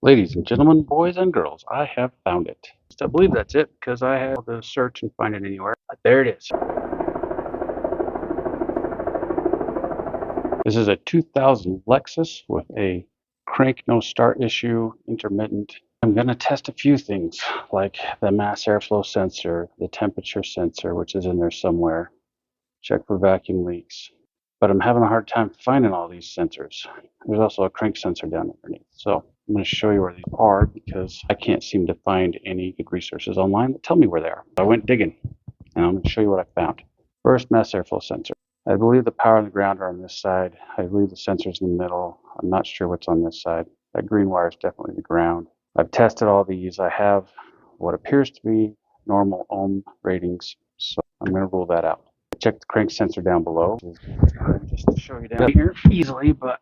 Ladies and gentlemen, boys and girls, I have found it. I believe that's it because I had to search and find it anywhere. But there it is. This is a 2000 Lexus with a crank no start issue, intermittent. I'm going to test a few things like the mass airflow sensor, the temperature sensor, which is in there somewhere. Check for vacuum leaks. But I'm having a hard time finding all these sensors. There's also a crank sensor down underneath. So I'm going to show you where these are because I can't seem to find any good resources online that tell me where they are. So I went digging and I'm going to show you what I found. First, mass airflow sensor. I believe the power and the ground are on this side. I believe the sensor's in the middle. I'm not sure what's on this side. That green wire is definitely the ground. I've tested all these. I have what appears to be normal ohm ratings, so I'm going to rule that out. Check the crank sensor down below. Just to show you down here easily, but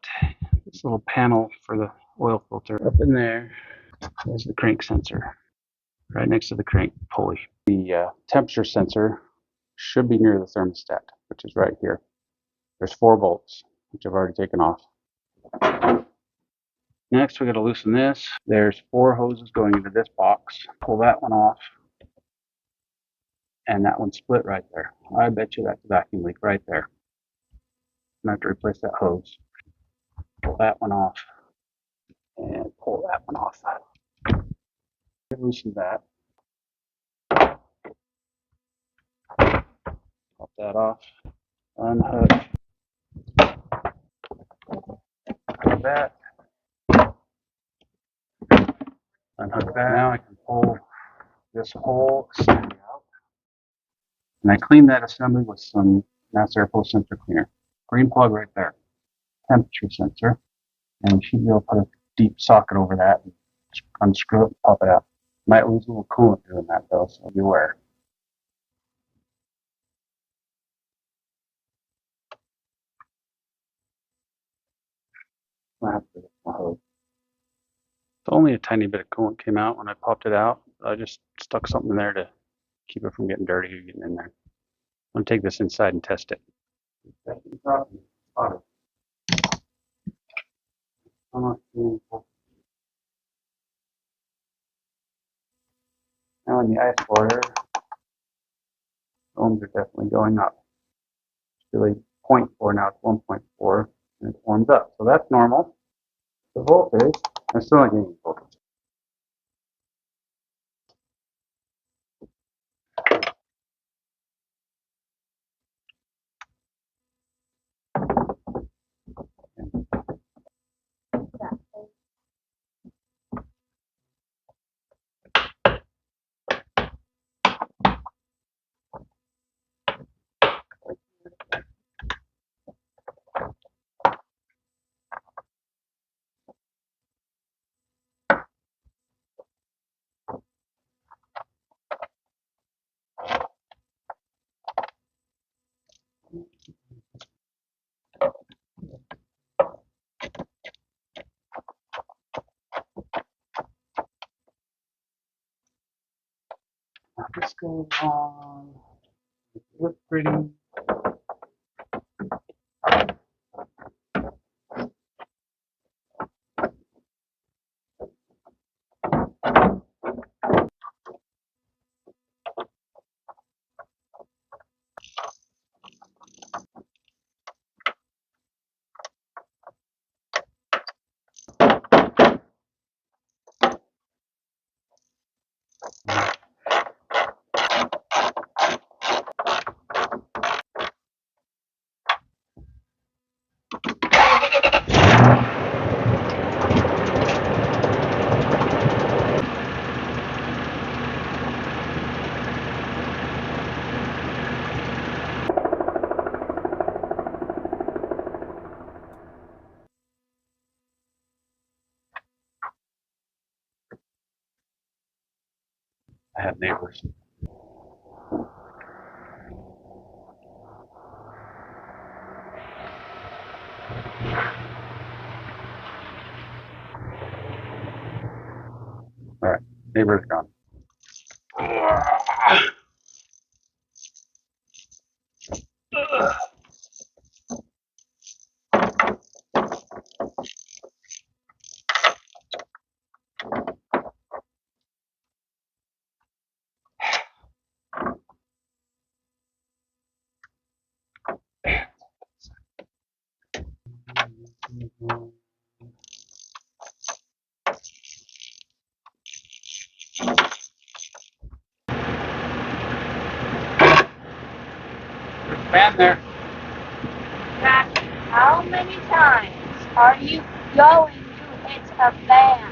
this little panel for the oil filter up in there is the crank sensor, right next to the crank pulley. The temperature sensor should be near the thermostat, which is right here. There's 4 bolts, which I've already taken off. Next, we're going to loosen this. There's 4 hoses going into this box. Pull that one off. And that one's split right there. I bet you that's a vacuum leak right there. I'm going to have to replace that hose. Pull that one off. And pull that one off. Loosen that. Pop that off. Unhook. Like that. Unhook that. Now I can pull this whole assembly out. And I clean that assembly with some mass airflow sensor cleaner. Green plug right there. Temperature sensor. And you should be able to put a deep socket over that and unscrew it and pop it out. Might lose a little coolant doing that though, so be aware. I have to get my hose. So only a tiny bit of coolant came out when I popped it out. I just stuck something in there to keep it from getting dirty or getting in there. I'm going to take this inside and test it. Now in the ice water, ohms are definitely going up. It's really 0.4 now, it's 1.4, and it warms up. So that's normal. The voltage, I'm still not getting voltage. This goes on. Look pretty. I have neighbors. All right, neighbor's gone. fan there. How many times are you going to hit a fan?